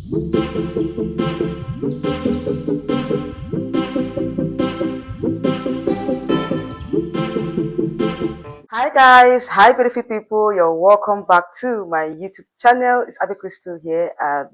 Hi guys, hi beautiful people, you're welcome back to my YouTube channel. It's Abby Crystal here, and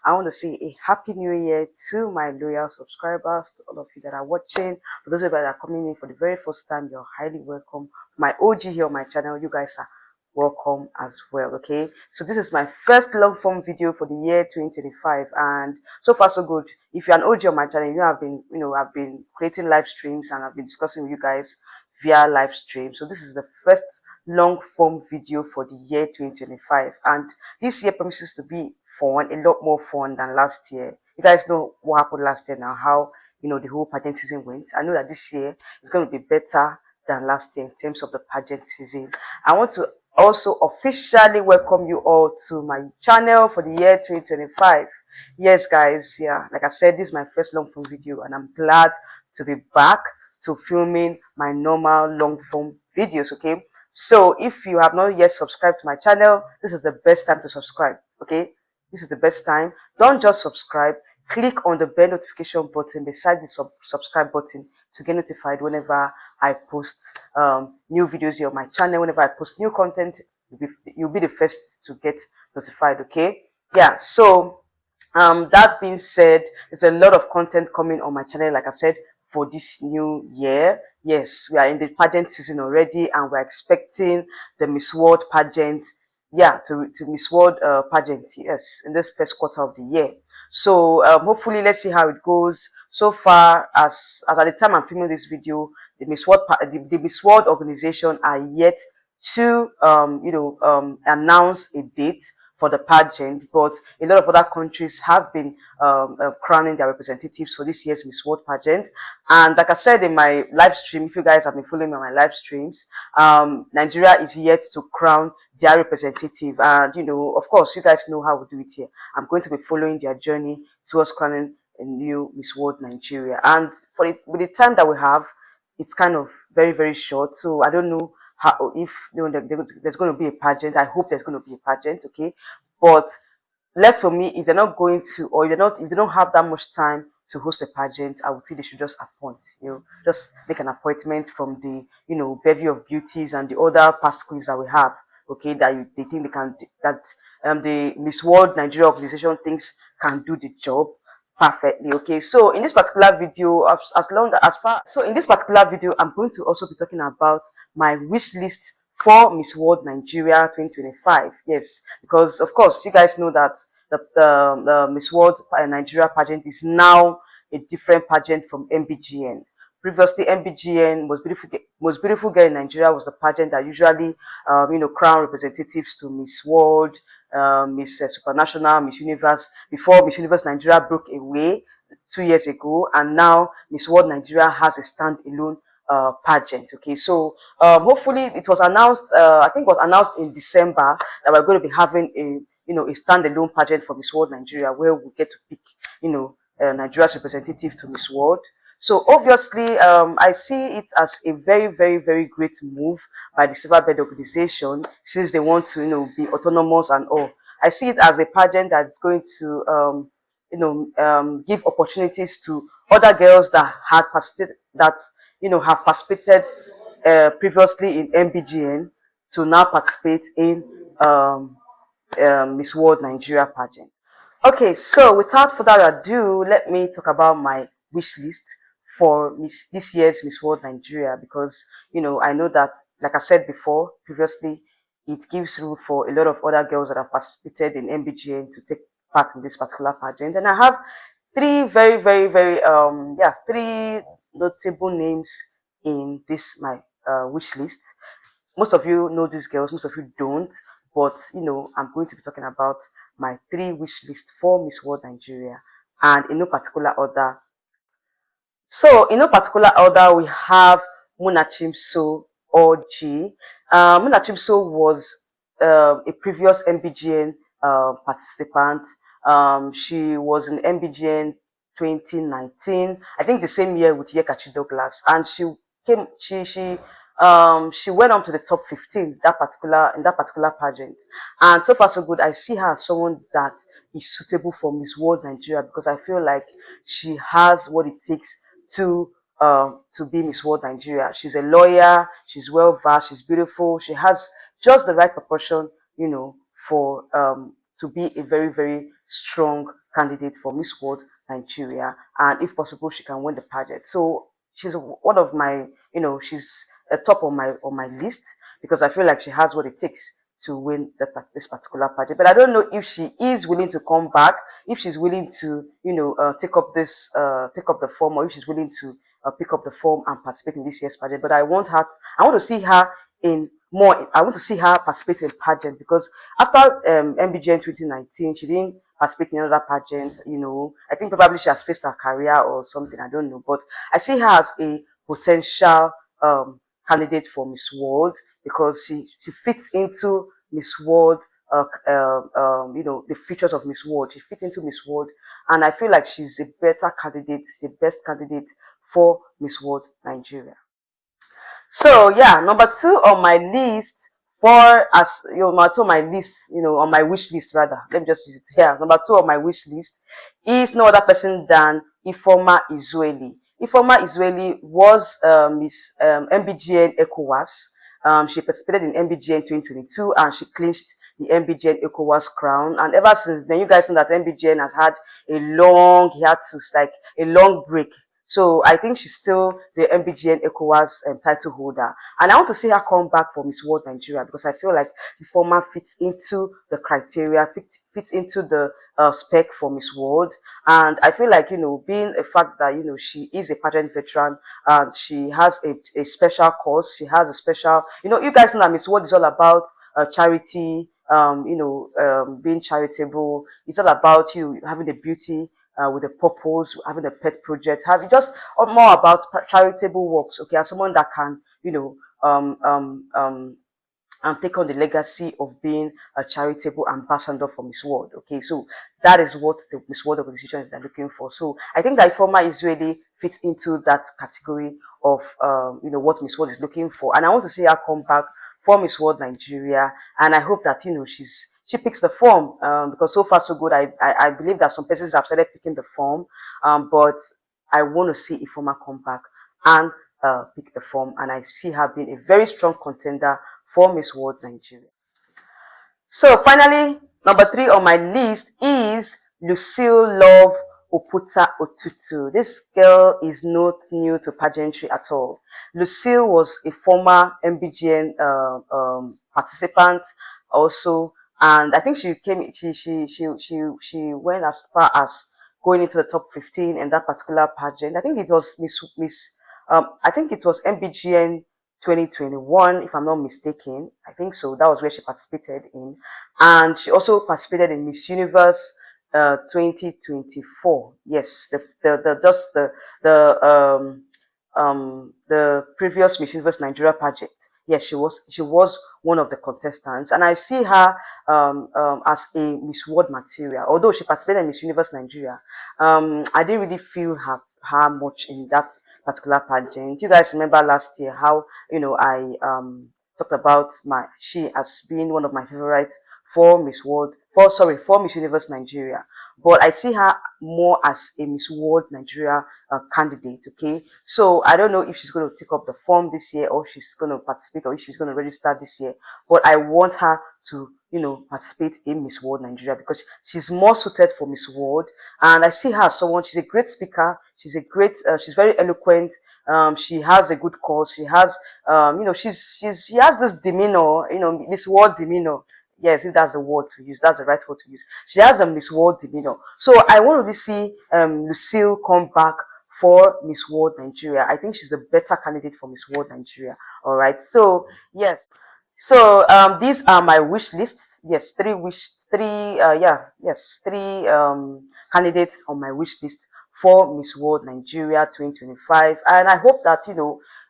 I want to say a happy new year to my loyal subscribers, to all of you that are watching. For those of you that are coming in for the very first time, you're highly welcome. My OG here on my channel, you guys are welcome as well. Okay, so this is my first long form video for the year 2025, and so far so good. If you're an OG on my channel, I've been creating live streams and I've been discussing with you guys via live stream. So this is the first long form video for the year 2025, and this year promises to be fun, a lot more fun than last year. You guys know what happened last year now, how the whole pageant season went. I know that this year is going to be better than last year in terms of the pageant season. I want to also officially welcome you all to my channel for the year 2025. Yes guys, yeah, like I said, this is my first long form video and I'm glad to be back to filming my normal long form videos. Okay, so if you have not yet subscribed to my channel, this is the best time to subscribe. Okay, this is the best time. Don't just subscribe, click on the bell notification button beside the subscribe button to get notified whenever I post new videos here on my channel. Whenever I post new content, you'll be the first to get notified. Okay, yeah, so that being said, there's a lot of content coming on my channel, like I said, for this new year. Yes, we are in the pageant season already, and we're expecting the Miss World pageant, yeah, to Miss World pageant, yes, in this first quarter of the year. So hopefully, let's see how it goes. So far, as at the time I'm filming this video, the the Miss World organization are yet to announce a date for the pageant, but a lot of other countries have been crowning their representatives for this year's Miss World pageant. And like I said in my live stream, if you guys have been following me on my live streams, Nigeria is yet to crown their representative. And of course, you guys know how we do it here. I'm going to be following their journey towards crowning a new Miss World Nigeria. And with the time that we have, it's kind of very, very short. So I don't know how, if there's going to be a pageant. I hope there's going to be a pageant. Okay, but left for me, if they're not going to, or if they don't have that much time to host a pageant, I would say they should just appoint, just make an appointment from the, bevy of beauties and the other past queens that we have, okay, they think they can, that the Miss World Nigeria organization thinks can do the job perfectly. Okay, so in this particular video, in this particular video, I'm going to also be talking about my wish list for Miss World Nigeria 2025. Yes, because of course you guys know that the Miss World Nigeria pageant is now a different pageant from MBGN. Previously, MBGN, most beautiful girl in Nigeria, was the pageant that usually crown representatives to Miss World, Miss Supranational, Miss Universe, before Miss Universe Nigeria broke away 2 years ago, and now Miss World Nigeria has a standalone pageant. Okay, so hopefully it was announced, I think it was announced in December, that we're going to be having a standalone pageant for Miss World Nigeria, where we get to pick Nigeria's representative to Miss World. So obviously, I see it as a very, very, very great move by the Silverbird organization, since they want to, be autonomous and all. I see it as a pageant that is going to, give opportunities to other girls that had participated, have participated previously in MBGN, to now participate in Miss World Nigeria pageant. Okay, so without further ado, let me talk about my wish list for this year's Miss World Nigeria, because I know that, like I said before previously, it gives room for a lot of other girls that have participated in MBGN to take part in this particular pageant, and I have three very, very, very three notable names in this my wish list. Most of you know these girls, most of you don't, but I'm going to be talking about my three wish list for Miss World Nigeria, and in no particular order. So in no particular order, we have Munachimso or G. Munachimso was a previous MBGN participant. She was in MBGN 2019, I think the same year with Yekachi Douglas, and she she went on to the top 15 in that particular pageant, and so far so good. I see her as someone that is suitable for Miss World Nigeria because I feel like she has what it takes to be Miss World Nigeria. She's a lawyer, she's well versed, she's beautiful, she has just the right proportion, for to be a very, very strong candidate for Miss World Nigeria. And if possible, she can win the pageant. So she's one of my, she's a top on my list because I feel like she has what it takes to win this particular pageant. But I don't know if she is willing to come back, if she's willing to, take up the form, or if she's willing to pick up the form and participate in this year's pageant. But I want to see her in more. I want to see her participate in pageant because after MBGN 2019, she didn't participate in another pageant. I think probably she has faced her career or something. I don't know, but I see her as a potential candidate for Miss World because she fits into Miss World. The features of Miss World. She fits into Miss World, and I feel like she's a better candidate, she's the best candidate for Miss World Nigeria. So yeah, number two on my list for as number two on my list, on my wish list rather. Let me just use it here. Number two on my wish list is no other person than Ifoma Israeli. Ifoma Israeli was Miss MBGN ECOWAS. She participated in MBGN 2022 and she clinched the MBGN ECOWAS crown. And ever since then, you guys know that MBGN has had like a long break. So I think she's still the MBGN ECOWAS title holder. And I want to see her come back for Miss World Nigeria because I feel like the former fits into the criteria, fits into the spec for Miss World. And I feel like, being a fact that, she is a pageant veteran and she has a special cause, she has a special, you guys know that Miss World is all about charity, being charitable. It's all about you having the beauty with a purpose, having a pet project, having just more about charitable works. Okay, as someone that can, and take on the legacy of being a charitable ambassador for Miss World. Okay, so that is what the Miss World organization is looking for. So I think that Ifoma is really fits into that category of what Miss World is looking for, and I want to see her come back for Miss World Nigeria, and I hope that she picks the form because so far so good. I believe that some persons have started picking the form, but I want to see Ifoma come back and pick the form, and I see her being a very strong contender for Miss World Nigeria. So finally, number three on my list is Lucille Love Oputa Otutu. This girl is not new to pageantry at all. Lucille was a former MBGN participant also, and I think she went as far as going into the top 15 in that particular pageant. I think it was I think it was MBGN 2021, if I'm not mistaken. I think so. That was where she participated in. And she also participated in Miss Universe 2024. Yes, the previous Miss Universe Nigeria pageant. Yes, she was one of the contestants, and I see her as a Miss World material. Although she participated in Miss Universe Nigeria, I didn't really feel her much in that particular pageant. You guys remember last year how I talked about she as being one of my favorites for for Miss Universe Nigeria. But I see her more as a Miss World Nigeria candidate. Okay, so I don't know if she's going to take up the form this year, or she's going to participate, or if she's going to register this year. But I want her to participate in Miss World Nigeria because she's more suited for Miss World, and I see her as someone. She's a great speaker. She's very eloquent. She has a good cause. She has, she has this demeanor, Miss World demeanor. Yes, if that's the word to use, that's the right word to use. She has a Miss World demeanor. So I want to really see Lucille come back for Miss World Nigeria. I think she's a better candidate for Miss World Nigeria. All right. So yes. So these are my wish lists. Yes, three candidates on my wish list for Miss World Nigeria 2025. And I hope that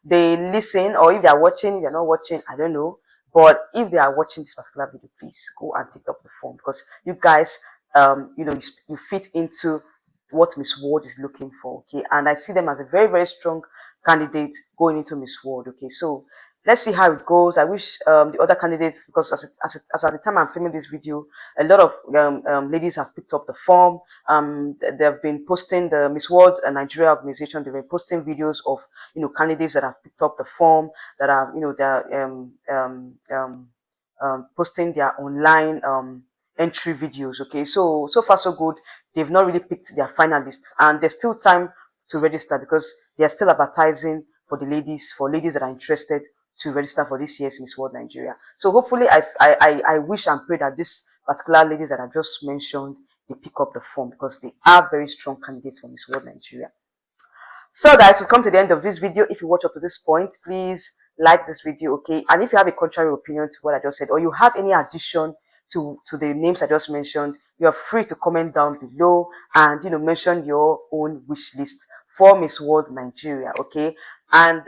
they listen, or if they are watching, if they're not watching, I don't know. But if they are watching this particular video, please go and take up the form because you guys, you fit into what Miss World is looking for. Okay, and I see them as a very, very strong candidate going into Miss World. Okay, so let's see how it goes. I wish the other candidates, because as at the time I'm filming this video, a lot of ladies have picked up the form. They've been posting, the Miss World Nigeria organization, they've been posting videos of, candidates that have picked up the form, that are, they're posting their online entry videos. Okay, so far so good. They've not really picked their finalists, and there's still time to register, because they are still advertising for ladies that are interested to register for this year's Miss World Nigeria. So hopefully, I wish and pray that this particular ladies that I just mentioned, they pick up the form, because they are very strong candidates for Miss World Nigeria. So guys, we've come to the end of this video. If you watch up to this point, please like this video, okay? And if you have a contrary opinion to what I just said, or you have any addition to the names I just mentioned, you are free to comment down below and mention your own wish list for Miss World Nigeria, okay? And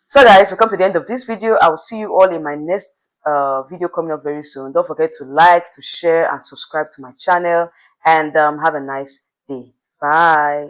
so guys, we come to the end of this video. I will see you all in my next video coming up very soon. Don't forget to like, to share, and subscribe to my channel. And have a nice day. Bye.